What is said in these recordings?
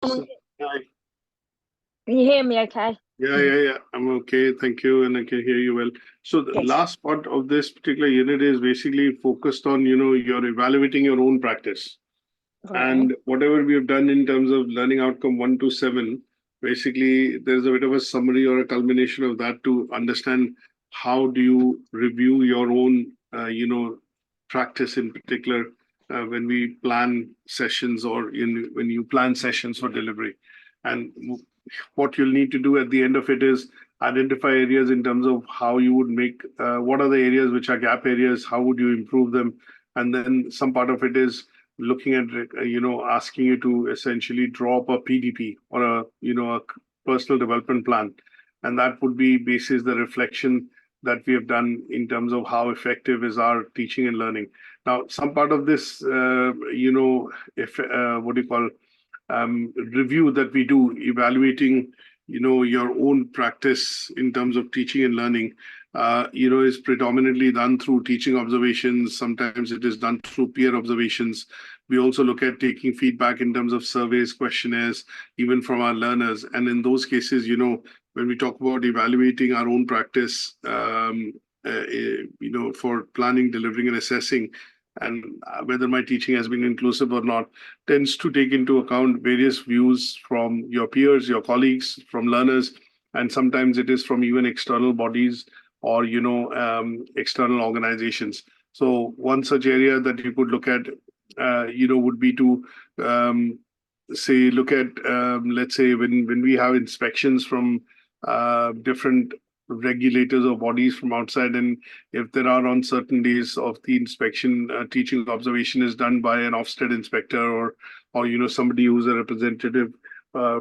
So, hi. Can you hear me okay? Yeah. I'm okay. Thank you. And I can hear you well. So the Good. last part of this particular unit is basically focused on, you're evaluating your own practice. Okay. And whatever we have done in terms of learning outcome 1 to 7, basically there's a bit of a summary or a culmination of that to understand how do you review your own, practice in particular when we plan sessions or when you plan sessions for delivery. And what you'll need to do at the end of it is identify areas in terms of how you would make, what are the areas which are gap areas, how would you improve them? And then some part of it is looking at asking you to essentially draw up a PDP or a personal development plan, and that would be basis the reflection that we have done in terms of how effective is our teaching and learning. Now, some part of this, if what do you call review that we do, evaluating your own practice in terms of teaching and learning, is predominantly done through teaching observations. Sometimes it is done through peer observations. We also look at taking feedback in terms of surveys, questionnaires, even from our learners. And in those cases, when we talk about evaluating our own practice, for planning, delivering, and assessing, and whether my teaching has been inclusive or not, tends to take into account various views from your peers, your colleagues, from learners, and sometimes it is from even external bodies or external organizations. So one such area that you could look at, would be to say look at, let's say when we have inspections from different regulators or bodies from outside, and if there are on certain days of the inspection, teaching observation is done by an Ofsted inspector or somebody who's a representative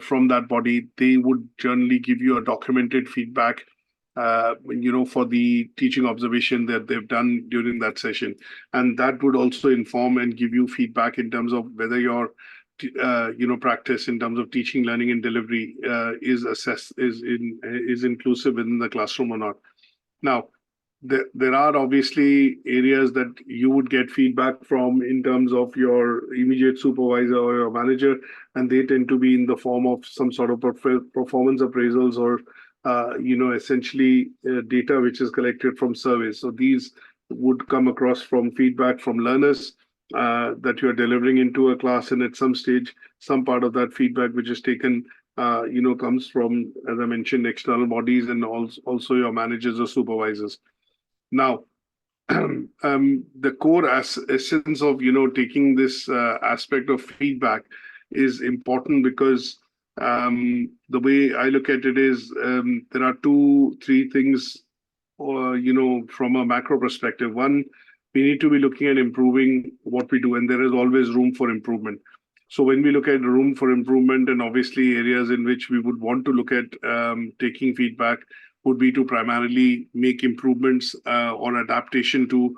from that body, they would generally give you a documented feedback for the teaching observation that they've done during that session. And that would also inform and give you feedback in terms of whether your practice in terms of teaching, learning, and delivery is inclusive within the classroom or not. Now, there are obviously areas that you would get feedback from in terms of your immediate supervisor or your manager, and they tend to be in the form of some sort of performance appraisals or essentially data which is collected from surveys. So these would come across from feedback from learners that you're delivering into a class, and at some stage, some part of that feedback which is taken, comes from, as I mentioned, external bodies and also your managers or supervisors. Now, the core essence of taking this aspect of feedback is important because the way I look at it is there are 2-3 things, from a macro perspective. One, we need to be looking at improving what we do, and there is always room for improvement. So when we look at room for improvement, and obviously areas in which we would want to look at taking feedback, would be to primarily make improvements or adaptation to,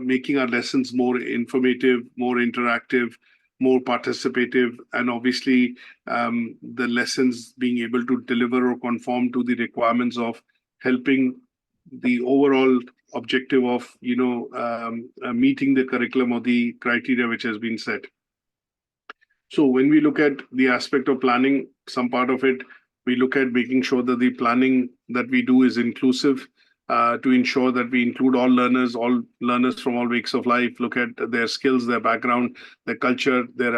making our lessons more informative, more interactive, more participative, and obviously the lessons being able to deliver or conform to the requirements of helping the overall objective of meeting the curriculum or the criteria which has been set. So when we look at the aspect of planning, some part of it, we look at making sure that the planning that we do is inclusive, to ensure that we include all learners from all walks of life, look at their skills, their background, their culture, their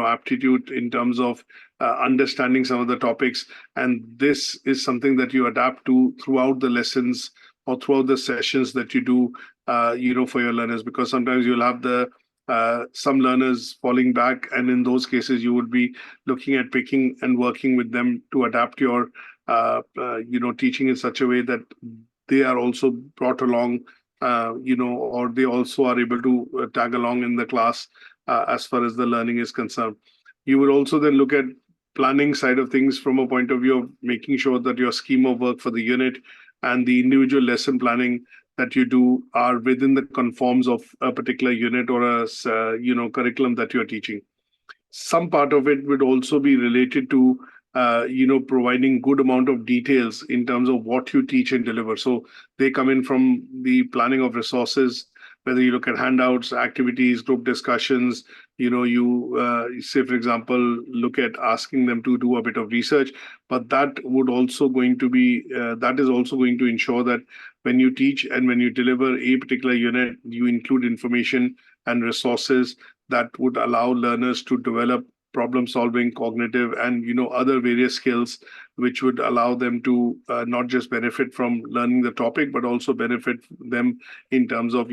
aptitude in terms of understanding some of the topics. And this is something that you adapt to throughout the lessons or throughout the sessions that you do, for your learners, because sometimes you'll have some learners falling back, and in those cases you would be looking at picking and working with them to adapt your teaching in such a way that they are also brought along, or they also are able to tag along in the class as far as the learning is concerned. You will also then look at planning side of things from a point of view of making sure that your scheme of work for the unit and the individual lesson planning that you do are within the conforms of a particular unit or a curriculum that you're teaching. Some part of it would also be related to providing good amount of details in terms of what you teach and deliver. So they come in from the planning of resources, whether you look at handouts, activities, group discussions, you say, for example, look at asking them to do a bit of research, but that is also going to ensure that when you teach and when you deliver a particular unit, you include information and resources that would allow learners to develop problem solving, cognitive, and other various skills which would allow them to not just benefit from learning the topic, but also benefit them in terms of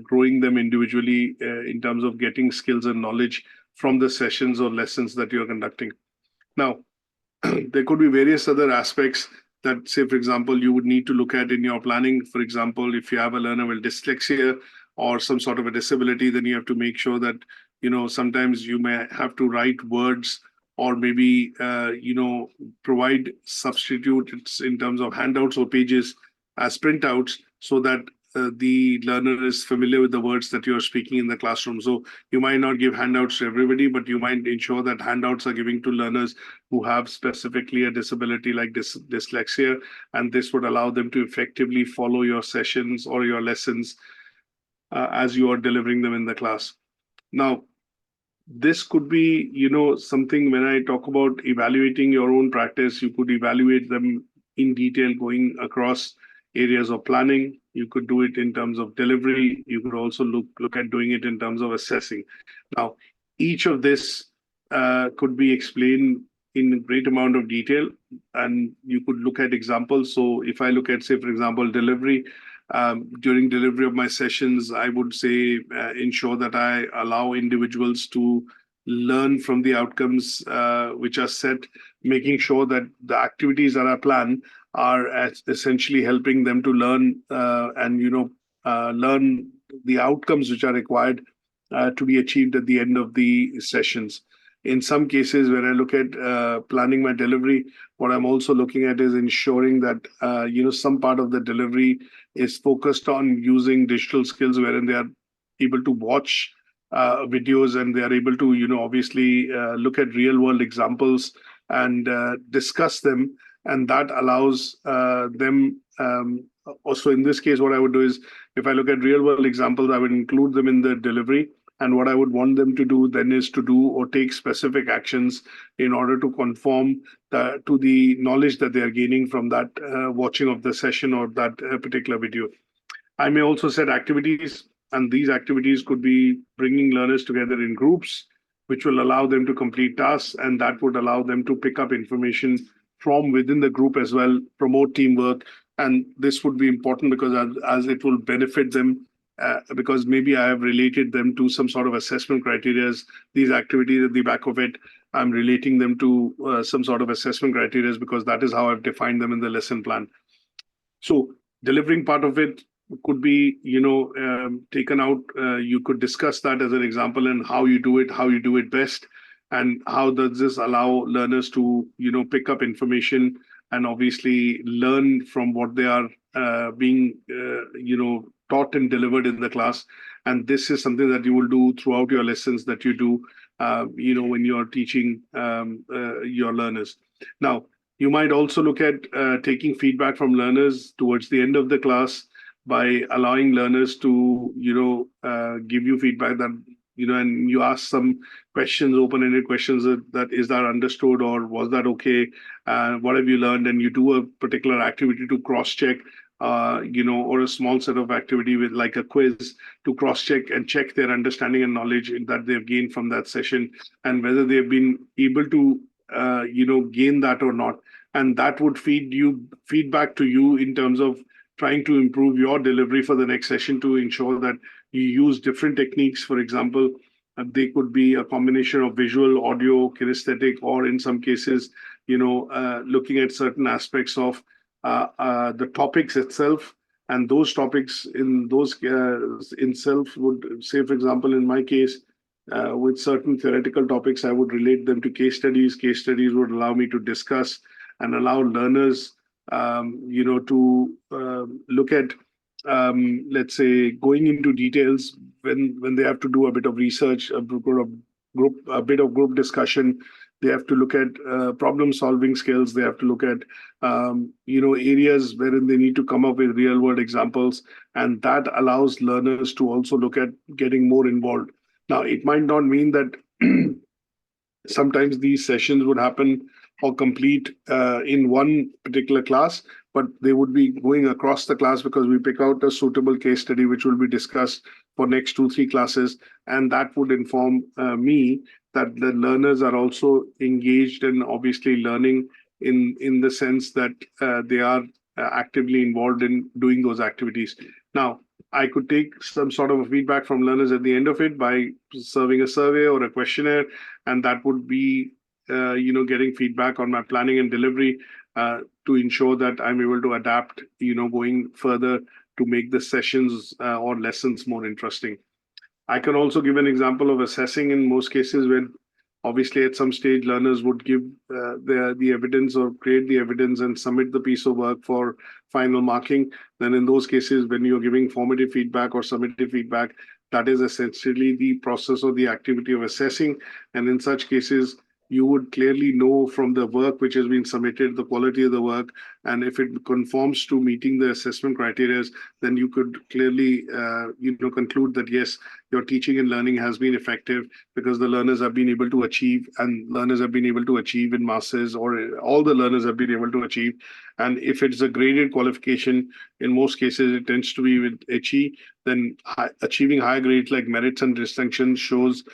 growing them individually in terms of getting skills and knowledge from the sessions or lessons that you're conducting. Now, there could be various other aspects that, say, for example, you would need to look at in your planning. For example, if you have a learner with dyslexia or some sort of a disability, then you have to make sure that sometimes you may have to write words or maybe provide substitutes in terms of handouts or pages as printouts so that the learner is familiar with the words that you're speaking in the classroom. So you might not give handouts to everybody, but you might ensure that handouts are given to learners who have specifically a disability like dyslexia, and this would allow them to effectively follow your sessions or your lessons as you are delivering them in the class. Now, this could be, something when I talk about evaluating your own practice, you could evaluate them in detail going across areas of planning. You could do it in terms of delivery. You could also look at doing it in terms of assessing. Now, each of this could be explained in a great amount of detail, and you could look at examples. So if I look at, say, for example, delivery, during delivery of my sessions, I would say ensure that I allow individuals to learn from the outcomes which are set, making sure that the activities that I plan are essentially helping them to learn and learn the outcomes which are required to be achieved at the end of the sessions. In some cases, when I look at planning my delivery, what I'm also looking at is ensuring that some part of the delivery is focused on using digital skills, wherein they are able to watch videos and they are able to obviously look at real world examples and discuss them, and that allows them. Also, in this case, what I would do is, if I look at real world examples, I would include them in the delivery. And what I would want them to do then is to do or take specific actions in order to conform to the knowledge that they are gaining from that watching of the session or that particular video. I may also set activities, and these activities could be bringing learners together in groups, which will allow them to complete tasks, and that would allow them to pick up information from within the group as well, promote teamwork. And this would be important because as it will benefit them, because maybe I have related them to some sort of assessment criteria. These activities at the back of it, I'm relating them to some sort of assessment criteria because that is how I've defined them in the lesson plan. So delivering part of it could be, taken out. You could discuss that as an example and how you do it best, and how does this allow learners to, pick up information and obviously learn from what they are being, taught and delivered in the class. And this is something that you will do throughout your lessons that you do, when you're teaching your learners. Now, you might also look at taking feedback from learners towards the end of the class by allowing learners to, give you feedback that, and you ask some questions, open-ended questions that is that understood or was that okay? What have you learned? And you do a particular activity to cross-check, or a small set of activity with like a quiz to cross-check and check their understanding and knowledge that they've gained from that session, and whether they've been able to, gain that or not. And that would feedback to you in terms of trying to improve your delivery for the next session to ensure that you use different techniques. For example, they could be a combination of visual, audio, kinesthetic, or in some cases, looking at certain aspects of the topics itself. And those topics in those itself would, say, for example, in my case, with certain theoretical topics, I would relate them to case studies. Case studies would allow me to discuss and allow learners, to look at, let's say, going into details when they have to do a bit of research, a bit of group discussion. They have to look at problem-solving skills. They have to look at, areas wherein they need to come up with real-world examples, and that allows learners to also look at getting more involved. Now, it might not mean that sometimes these sessions would happen or complete in one particular class, but they would be going across the class because we pick out a suitable case study which will be discussed for next 2, 3 classes, and that would inform me that the learners are also engaged and obviously learning in the sense that they are actively involved in doing those activities. Now, I could take some sort of feedback from learners at the end of it by serving a survey or a questionnaire, and that would be getting feedback on my planning and delivery to ensure that I'm able to adapt going further to make the sessions or lessons more interesting. I can also give an example of assessing in most cases when obviously at some stage learners would give the evidence or create the evidence and submit the piece of work for final marking. Then in those cases, when you're giving formative feedback or summative feedback, that is essentially the process or the activity of assessing. And in such cases, you would clearly know from the work which has been submitted, the quality of the work, and if it conforms to meeting the assessment criteria, then you could clearly, conclude that yes, your teaching and learning has been effective because the learners have been able to achieve, and learners have been able to achieve in masses, or all the learners have been able to achieve. And if it's a graded qualification, in most cases it tends to be with HE, then achieving higher grades like merits and distinctions shows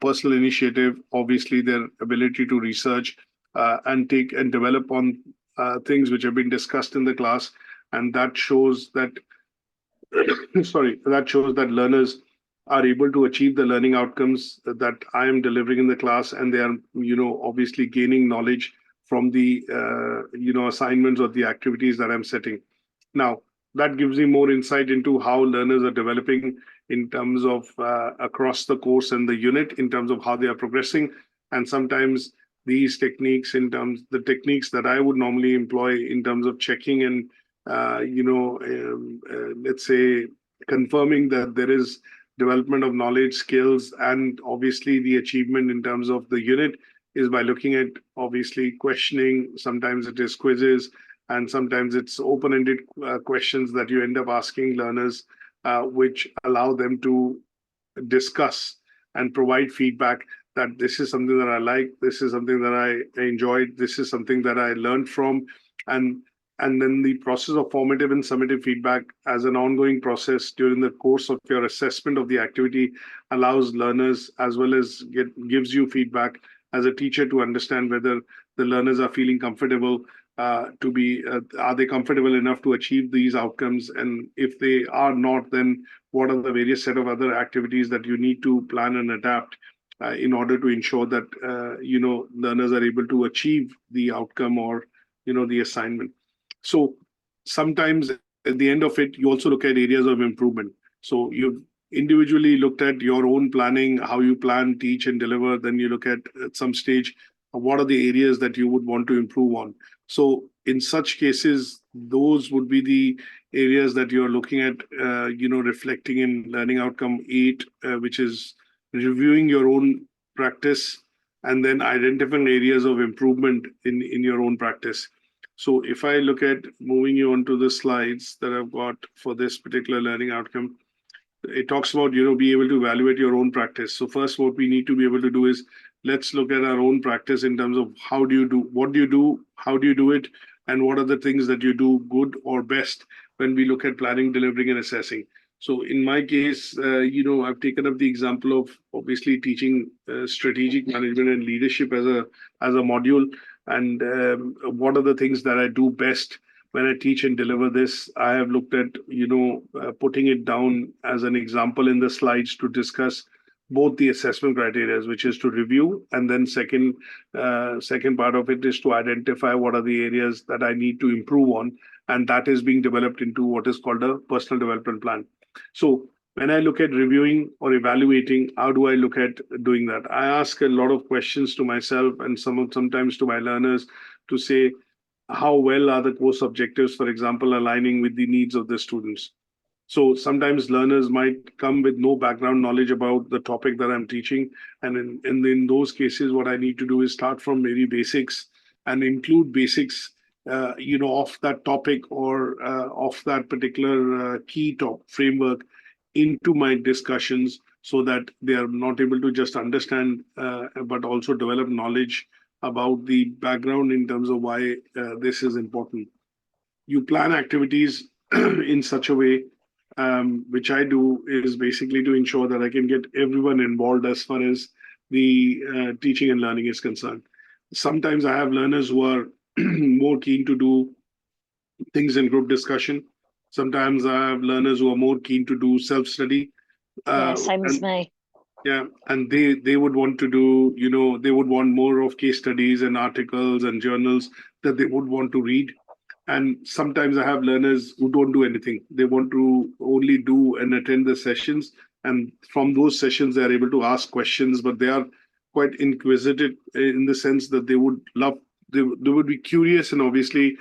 personal initiative, obviously their ability to research and take and develop on things which have been discussed in the class, and that shows that that shows that learners are able to achieve the learning outcomes that I am delivering in the class, and they are obviously gaining knowledge from the assignments or the activities that I'm setting. Now, that gives me more insight into how learners are developing in terms of across the course and the unit, in terms of how they are progressing. And sometimes these techniques, the techniques that I would normally employ in terms of checking and, let's say, confirming that there is development of knowledge, skills, and obviously the achievement in terms of the unit is by looking at obviously questioning. Sometimes it is quizzes, and sometimes it's open-ended questions that you end up asking learners, which allow them to discuss and provide feedback that this is something that I like, this is something that I enjoyed, this is something that I learned from. And then the process of formative and summative feedback as an ongoing process during the course of your assessment of the activity allows learners, as well as gives you feedback as a teacher to understand whether the learners are feeling comfortable are they comfortable enough to achieve these outcomes? And if they are not, then what are the various set of other activities that you need to plan and adapt in order to ensure that, learners are able to achieve the outcome or, the assignment. So sometimes at the end of it, you also look at areas of improvement. So you've individually looked at your own planning, how you plan, teach, and deliver. Then you look at some stage, what are the areas that you would want to improve on? So in such cases, those would be the areas that you're looking at, reflecting in learning outcome 8, which is reviewing your own practice and then identifying areas of improvement in your own practice. So if I look at moving you on to the slides that I've got for this particular learning outcome, it talks about, be able to evaluate your own practice. So first, what we need to be able to do is let's look at our own practice in terms of what do you do, how do you do it, and what are the things that you do good or best when we look at planning, delivering, and assessing. So in my case, I've taken up the example of obviously teaching strategic management and leadership as a module. And what are the things that I do best when I teach and deliver this? I have looked at, putting it down as an example in the slides to discuss both the assessment criteria, which is to review, and then second part of it is to identify what are the areas that I need to improve on, and that is being developed into what is called a personal development plan. So when I look at reviewing or evaluating, how do I look at doing that? I ask a lot of questions to myself and sometimes to my learners to say, how well are the course objectives, for example, aligning with the needs of the students? So sometimes learners might come with no background knowledge about the topic that I'm teaching. And in those cases, what I need to do is start from maybe basics and include basics, of that topic or of that particular key framework into my discussions so that they are not able to just understand, but also develop knowledge about the background in terms of why this is important. You plan activities in such a way, which I do, is basically to ensure that I can get everyone involved as far as the teaching and learning is concerned. Sometimes I have learners who are more keen to do things in group discussion. Sometimes I have learners who are more keen to do self-study. Yeah, same as And me. yeah, and they would want to do, they would want more of case studies and articles and journals that they would want to read. And sometimes I have learners who don't do anything. They want to only do and attend the sessions. And from those sessions, they are able to ask questions, but they are quite inquisitive in the sense that they would love, they would be curious and obviously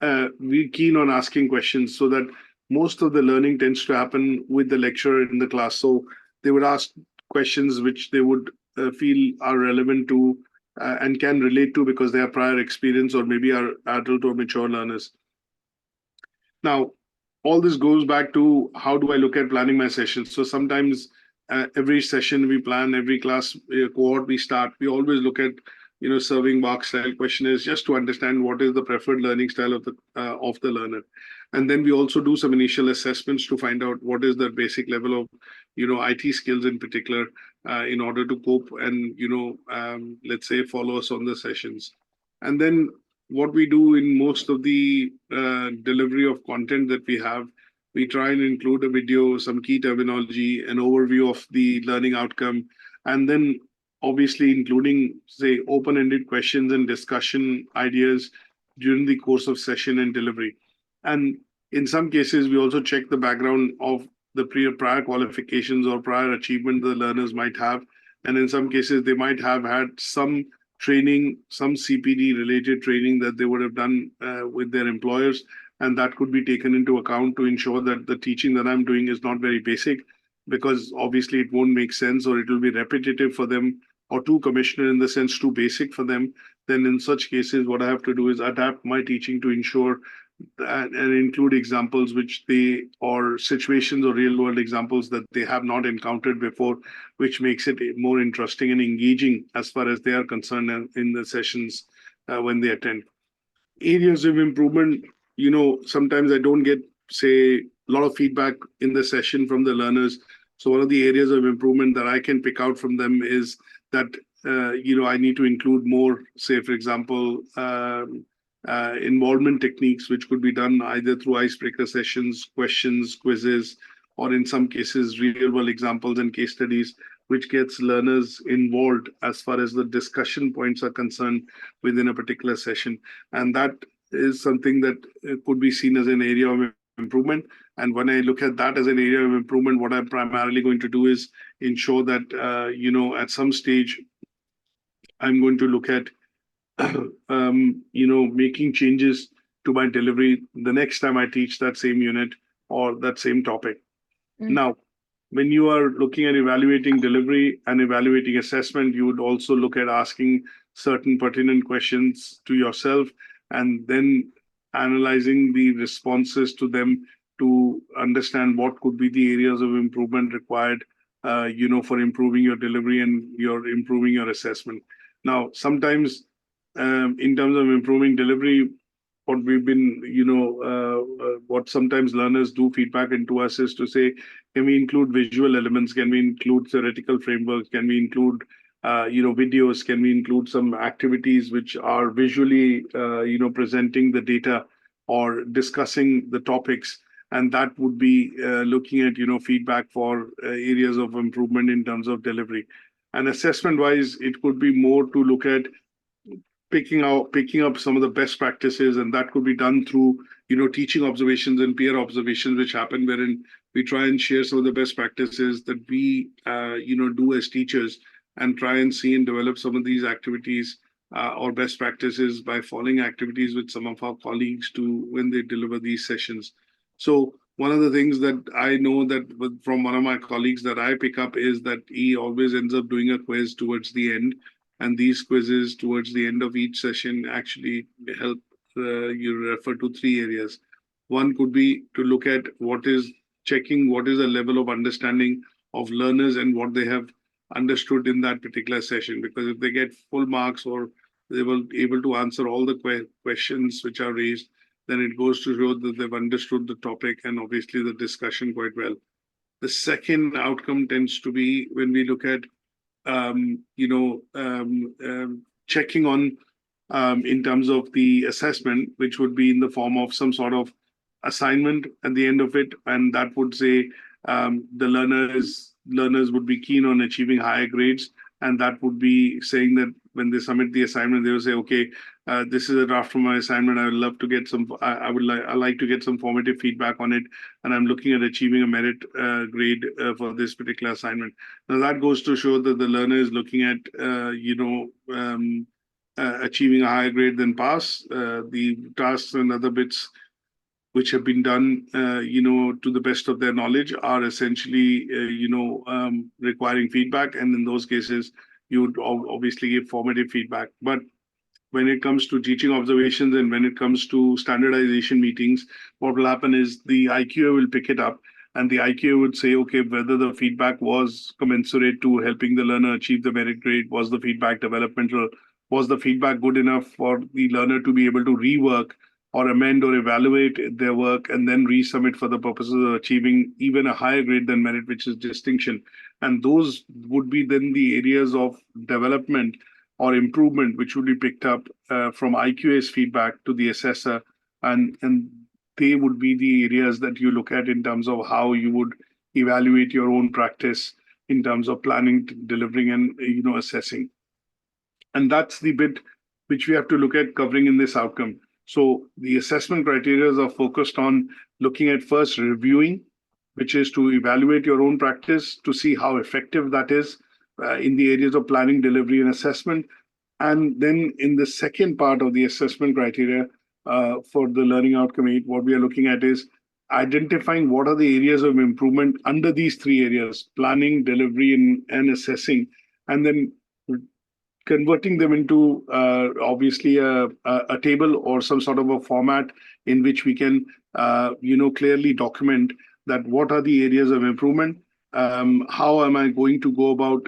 we're keen on asking questions, so that most of the learning tends to happen with the lecturer in the class. So they would ask questions which they would feel are relevant to and can relate to because they have prior experience or maybe are adult or mature learners. Now, all this goes back to how do I look at planning my sessions? So sometimes every session we plan, every class cohort we start, we always look at serving box style questionnaires just to understand what is the preferred learning style of the learner. And then we also do some initial assessments to find out what is the basic level of IT skills in particular in order to cope and let's say follow us on the sessions. And then what we do in most of the delivery of content that we have, we try and include a video, some key terminology, an overview of the learning outcome, and then obviously including, say, open-ended questions and discussion ideas during the course of session and delivery. And in some cases, we also check the background of the prior qualifications or prior achievement the learners might have. And in some cases, they might have had some training, some CPD related training that they would have done with their employers. And that could be taken into account to ensure that the teaching that I'm doing is not very basic, because obviously it won't make sense or it will be repetitive for them or too commissioner in the sense too basic for them. Then in such cases, what I have to do is adapt my teaching to ensure that, and include examples which they, or situations or real world examples that they have not encountered before, which makes it more interesting and engaging as far as they are concerned in the sessions when they attend. Areas of improvement, sometimes I don't get, say, a lot of feedback in the session from the learners. So one of the areas of improvement that I can pick out from them is that, I need to include more, say, for example, involvement techniques, which could be done either through icebreaker sessions, questions, quizzes, or in some cases, real world examples and case studies, which gets learners involved as far as the discussion points are concerned within a particular session. And that is something that could be seen as an area of improvement. And when I look at that as an area of improvement, what I'm primarily going to do is ensure that, at some stage, I'm going to look at, making changes to my delivery the next time I teach that same unit or that same topic. Now, when you are looking at evaluating delivery and evaluating assessment, you would also look at asking certain pertinent questions to yourself and then analyzing the responses to them to understand what could be the areas of improvement required, for improving your delivery and improving your assessment. Now, sometimes in terms of improving delivery, what we've been, what sometimes learners do feedback into us is to say, can we include visual elements? Can we include theoretical frameworks? Can we include, videos? Can we include some activities which are visually, presenting the data or discussing the topics? And that would be looking at, feedback for areas of improvement in terms of delivery. And assessment-wise, it could be more to look at picking up some of the best practices, and that could be done through teaching observations and peer observations which happen, wherein we try and share some of the best practices that we do as teachers, and try and see and develop some of these activities or best practices by following activities with some of our colleagues to when they deliver these sessions. So one of the things that I know that from one of my colleagues that I pick up is that he always ends up doing a quiz towards the end. And these quizzes towards the end of each session actually help you refer to three areas. One could be to look at what is the level of understanding of learners and what they have understood in that particular session. Because if they get full marks or they were able to answer all the questions which are raised, then it goes to show that they've understood the topic and obviously the discussion quite well. The second outcome tends to be when we look at, checking on in terms of the assessment, which would be in the form of some sort of assignment at the end of it. And that would say the learners would be keen on achieving higher grades. And that would be saying that when they submit the assignment, they will say, okay, this is a draft for my assignment. I would love to get some, I like to get some formative feedback on it. And I'm looking at achieving a merit grade for this particular assignment. Now that goes to show that the learner is looking at, achieving a higher grade than pass. The tasks and other bits which have been done, to the best of their knowledge are essentially, requiring feedback. And in those cases, you would obviously give formative feedback. But when it comes to teaching observations and when it comes to standardization meetings, what will happen is the IQA will pick it up. And the IQA would say, okay, whether the feedback was commensurate to helping the learner achieve the merit grade, was the feedback developmental, was the feedback good enough for the learner to be able to rework or amend or evaluate their work and then resubmit for the purposes of achieving even a higher grade than merit, which is distinction. And those would be then the areas of development or improvement, which would be picked up from IQA's feedback to the assessor. And they would be the areas that you look at in terms of how you would evaluate your own practice in terms of planning, delivering, and assessing. And that's the bit which we have to look at covering in this outcome. So the assessment criteria are focused on looking at first reviewing, which is to evaluate your own practice to see how effective that is in the areas of planning, delivery, and assessment. And then in the second part of the assessment criteria for the learning outcome 8, what we are looking at is identifying what are the areas of improvement under these three areas: planning, delivery, and assessing, and then converting them into obviously a table or some sort of a format in which we can clearly document that what are the areas of improvement, how am I going to go about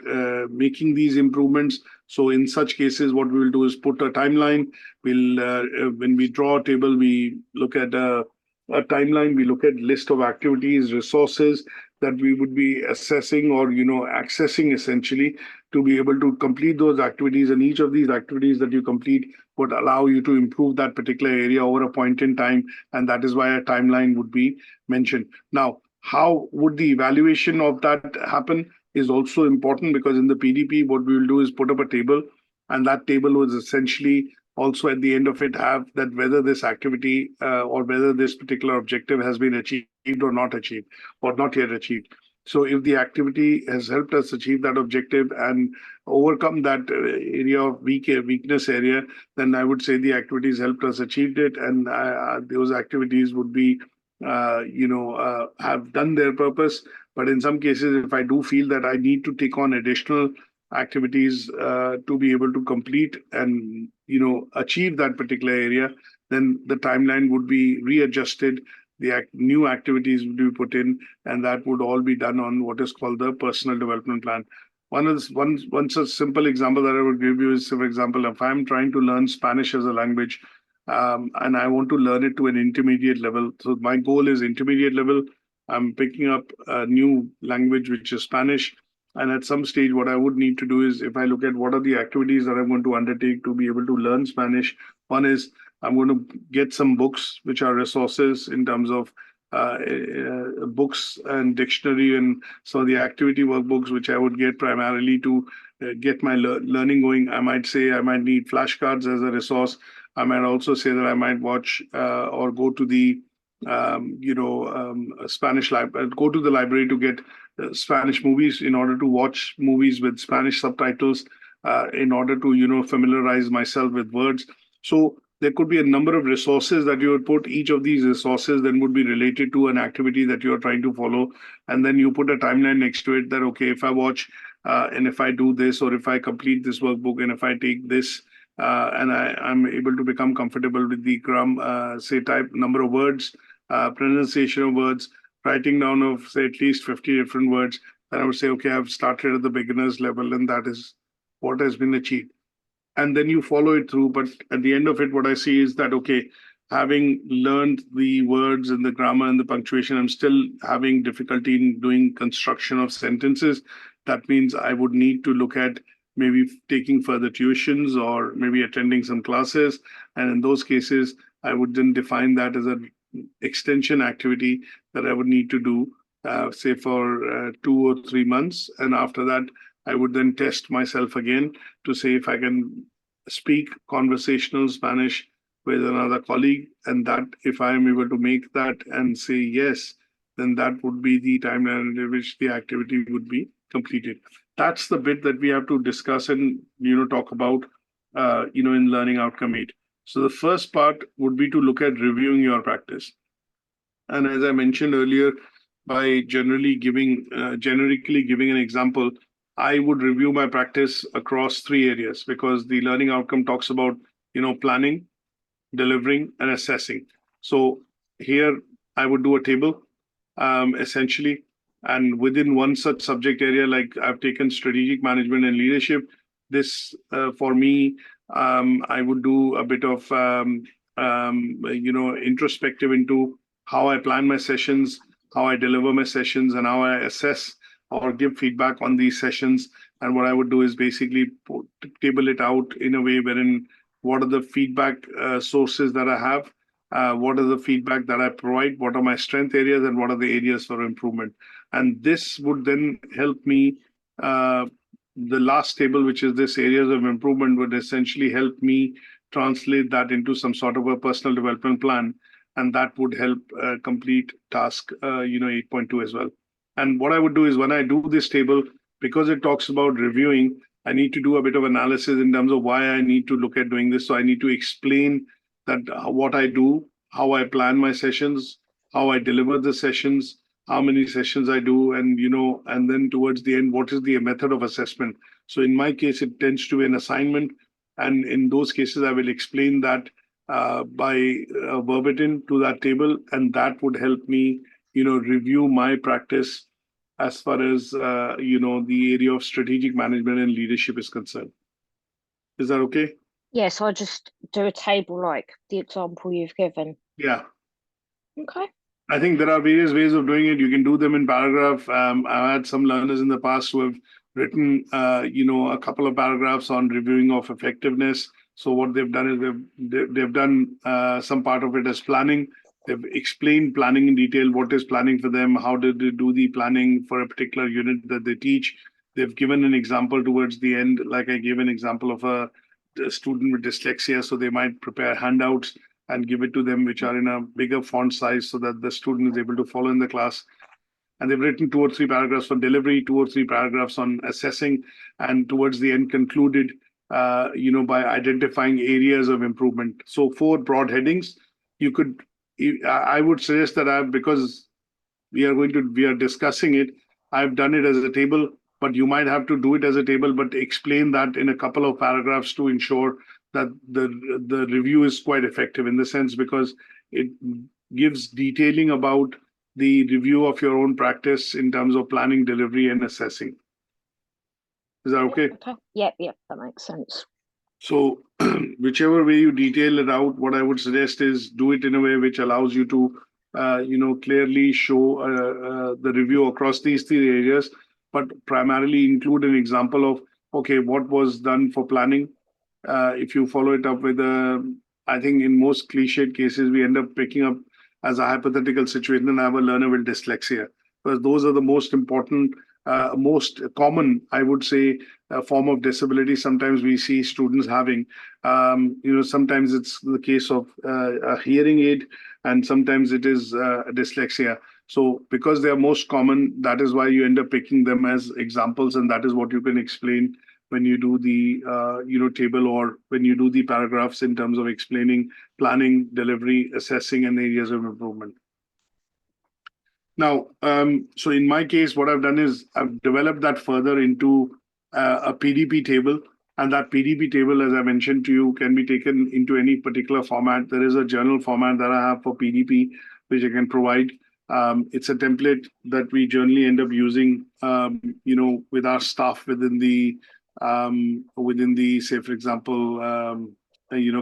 making these improvements. So in such cases, what we will do is put a timeline. We'll when we draw a table, we look at a timeline, we look at list of activities, resources that we would be assessing or accessing essentially to be able to complete those activities. And each of these activities that you complete would allow you to improve that particular area over a point in time. And that is why a timeline would be mentioned. Now, how would the evaluation of that happen is also important, because in the PDP, what we will do is put up a table, and that table was essentially also at the end of it have that whether this activity or whether this particular objective has been achieved or not achieved or not yet achieved. So if the activity has helped us achieve that objective and overcome that area of weakness area, then I would say the activities helped us achieve it, and those activities would be have done their purpose. But in some cases, if I do feel that I need to take on additional activities to be able to complete and achieve that particular area, then the timeline would be readjusted. The new activities would be put in, and that would all be done on what is called the personal development plan. One such simple example that I would give you is, for example, if I'm trying to learn Spanish as a language, and I want to learn it to an intermediate level. So my goal is intermediate level. I'm picking up a new language, which is Spanish. And at some stage, what I would need to do is, if I look at what are the activities that I'm going to undertake to be able to learn Spanish, one is I'm going to get some books, which are resources in terms of books and dictionary and some of the activity workbooks, which I would get primarily to get my learning going. I might say I might need flashcards as a resource. I might also say that I might watch or go to the Spanish library, go to the library to get Spanish movies in order to watch movies with Spanish subtitles in order to familiarize myself with words. So there could be a number of resources that you would put. Each of these resources then would be related to an activity that you are trying to follow. And then you put a timeline next to it that, okay, if I watch and if I do this, or if I complete this workbook, and if I take this, and I'm able to become comfortable with the type number of words, pronunciation of words, writing down of, say, at least 50 different words, then I would say, okay, I've started at the beginner's level and that is what has been achieved. And then you follow it through. But at the end of it, what I see is that, okay, having learned the words and the grammar and the punctuation, I'm still having difficulty in doing construction of sentences. That means I would need to look at maybe taking further tuitions or maybe attending some classes. And in those cases, I would then define that as an extension activity that I would need to do, say for 2 or 3 months. And after that, I would then test myself again to see if I can speak conversational Spanish with another colleague. And that if I am able to make that and say yes, then that would be the timeline in which the activity would be completed. That's the bit that we have to discuss and talk about in learning outcome 8. So the first part would be to look at reviewing your practice. And as I mentioned earlier, by generically giving an example, I would review my practice across 3 areas, because the learning outcome talks about planning, delivering, and assessing. So here I would do a table, essentially, and within one such subject area, like I've taken strategic management and leadership, this for me, I would do a bit of introspective into how I plan my sessions, how I deliver my sessions, and how I assess or give feedback on these sessions. And what I would do is basically table it out in a way wherein what are the feedback sources that I have, what are the feedback that I provide, what are my strength areas, and what are the areas for improvement. And this would then help me, the last table, which is this areas of improvement, would essentially help me translate that into some sort of a personal development plan. And that would help complete task 8.2 as well. And what I would do is when I do this table, because it talks about reviewing, I need to do a bit of analysis in terms of why I need to look at doing this. So I need to explain that what I do, how I plan my sessions, how I deliver the sessions, how many sessions I do, and and then towards the end, what is the method of assessment. So in my case, it tends to be an assignment. And in those cases, I will explain that by verbatim to that table, and that would help me, review my practice as far as the area of strategic management and leadership is concerned. Is that okay? Yes, I'll just do a table like the example you've given. Yeah. Okay. I think there are various ways of doing it. You can do them in paragraph. I've had some learners in the past who have written, a couple of paragraphs on reviewing of effectiveness. So what they've done is they've done some part of it as planning. They've explained planning in detail, what is planning for them, how did they do the planning for a particular unit that they teach. They've given an example towards the end, like I gave an example of a student with dyslexia. So they might prepare handouts and give it to them, which are in a bigger font size so that the student is able to follow in the class. And they've written 2 or 3 paragraphs on delivery, 2 or 3 paragraphs on assessing, and towards the end concluded, by identifying areas of improvement. So 4 broad headings. I would suggest that because we are discussing it, I've done it as a table, but you might have to do it as a table, but explain that in a couple of paragraphs to ensure that the review is quite effective in the sense, because it gives detailing about the review of your own practice in terms of planning, delivery, and assessing. Is that okay? Okay. Yep, that makes sense. So whichever way you detail it out, what I would suggest is do it in a way which allows you to, clearly show the review across these 3 areas, but primarily include an example of, okay, what was done for planning. If you follow it up with I think in most cliched cases, we end up picking up as a hypothetical situation and have a learner with dyslexia, because those are the most important, most common, I would say, form of disability sometimes we see students having. Sometimes it's the case of a hearing aid, and sometimes it is dyslexia. So because they are most common, that is why you end up picking them as examples, and that is what you can explain when you do the table, or when you do the paragraphs in terms of explaining planning, delivery, assessing, and areas of improvement. Now, so in my case, what I've done is I've developed that further into a PDP table. And that PDP table, as I mentioned to you, can be taken into any particular format. There is a journal format that I have for PDP, which I can provide. It's a template that we generally end up using, with our staff within the, say, for example,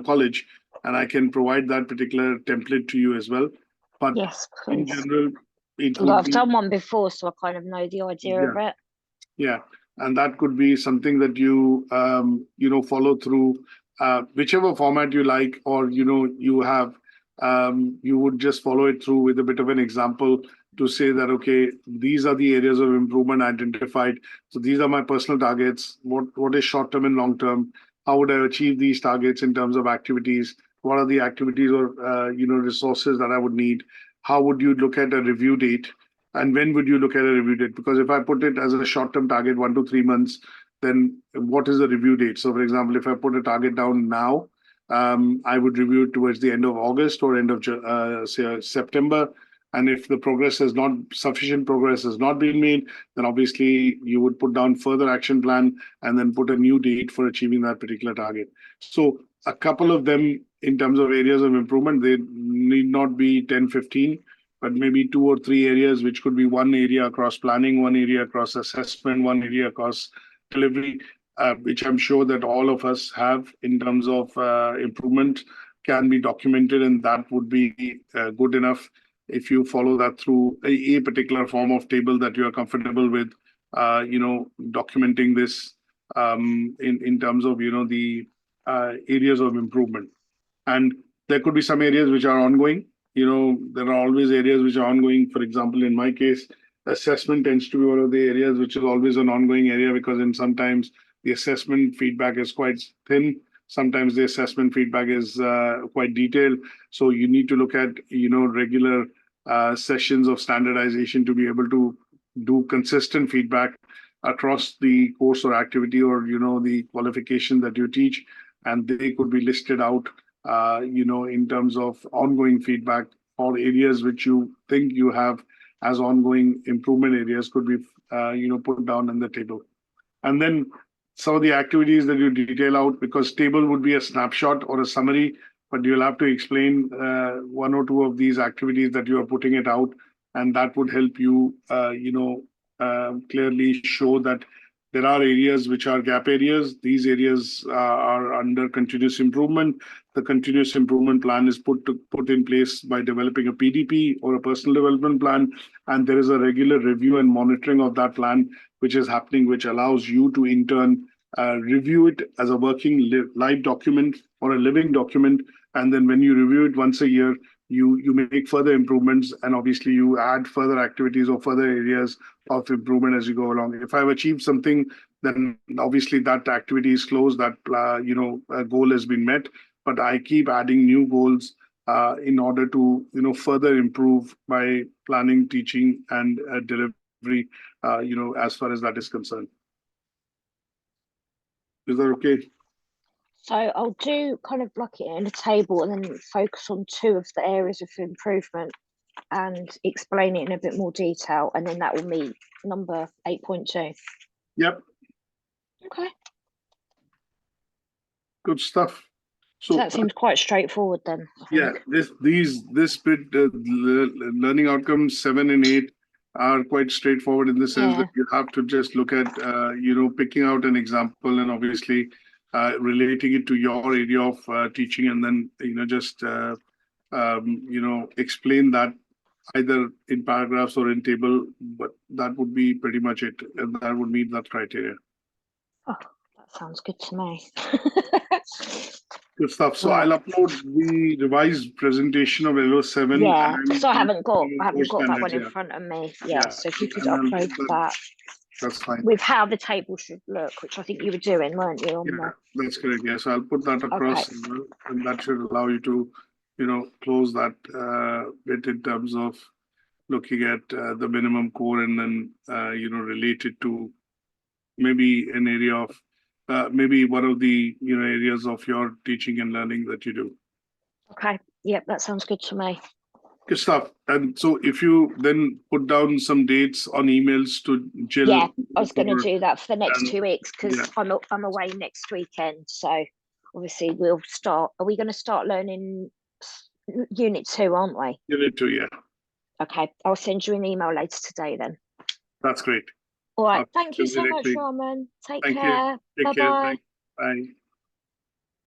college, and I can provide that particular template to you as well. But Yes, in please. general, it Although would I've be, done one before, so I kind of know the idea of it. yeah, and that could be something that you follow through, whichever format you like, or you have, you would just follow it through with a bit of an example to say that, okay, these are the areas of improvement identified. So these are my personal targets. What is short term and long term? How would I achieve these targets in terms of activities? What are the activities or resources that I would need? How would you look at a review date? And when would you look at a review date? Because if I put it as a short-term target, 1 to 3 months, then what is the review date? So, for example, if I put a target down now, I would review it towards the end of August or end of say September. And if the sufficient progress has not been made, then obviously you would put down further action plan and then put a new date for achieving that particular target. So a couple of them in terms of areas of improvement, they need not be 10, 15, but maybe 2 or 3 areas, which could be one area across planning, one area across assessment, one area across delivery, which I'm sure that all of us have in terms of improvement can be documented, and that would be good enough if you follow that through a particular form of table that you are comfortable with, documenting this in terms of, the areas of improvement. And there could be some areas which are ongoing. There are always areas which are ongoing. For example, in my case, assessment tends to be one of the areas which is always an ongoing area, because sometimes the assessment feedback is quite thin. Sometimes the assessment feedback is quite detailed. So you need to look at, regular sessions of standardization to be able to do consistent feedback across the course or activity, or, the qualification that you teach. And they could be listed out, in terms of ongoing feedback, or areas which you think you have as ongoing improvement areas could be, put down on the table. And then some of the activities that you detail out, because table would be a snapshot or a summary, but you'll have to explain 1 or 2 of these activities that you are putting it out, and that would help you, clearly show that there are areas which are gap areas. These areas are under continuous improvement. The continuous improvement plan is put in place by developing a PDP or a personal development plan, and there is a regular review and monitoring of that plan, which is happening, which allows you to in turn review it as a working live document or a living document. And then when you review it once a year, you make further improvements, and obviously you add further activities or further areas of improvement as you go along. If I've achieved something, then obviously that activity is closed, that a goal has been met. But I keep adding new goals in order to further improve my planning, teaching, and delivery. As far as that is concerned. Is that okay? So I'll do kind of block it in a table and then focus on 2 of the areas of improvement and explain it in a bit more detail, and then that will meet number 8.2. Yep. Okay. Good stuff. So that seems quite straightforward then. Yeah, this bit, learning outcomes 7 and 8 are quite straightforward in the sense that you have to just look at, picking out an example and obviously relating it to your area of teaching, and then, just, explain that either in paragraphs or in table, but that would be pretty much it. And that would meet that criteria. Oh, that sounds good to me. Good stuff. So I'll upload the revised presentation of LO7. Yeah, because I haven't got that one in yeah. front of me. Yeah, so if you could And upload that. That's fine. With how the table should look, which I think you were doing, weren't you? Yeah, that's correct. Yeah, so I'll put that across, and that should allow you to, close that bit in terms of looking at the minimum core, and then, relate it to maybe an area of maybe one of the areas of your teaching and learning that you do. Okay. Yep, that sounds good to me. Good stuff. And so if you then put down some dates on emails to Jill. Yeah, I was going to do that for the next 2 weeks, because I'm away next weekend. So obviously we'll start. Are we going to start learning Unit 2, aren't we? Unit 2, yeah. Okay, I'll send you an email later today then. That's great. All right, I'll thank you send you so next much, week. Raman. Take Thank you. care. Take care. Bye-bye. Bye. Bye.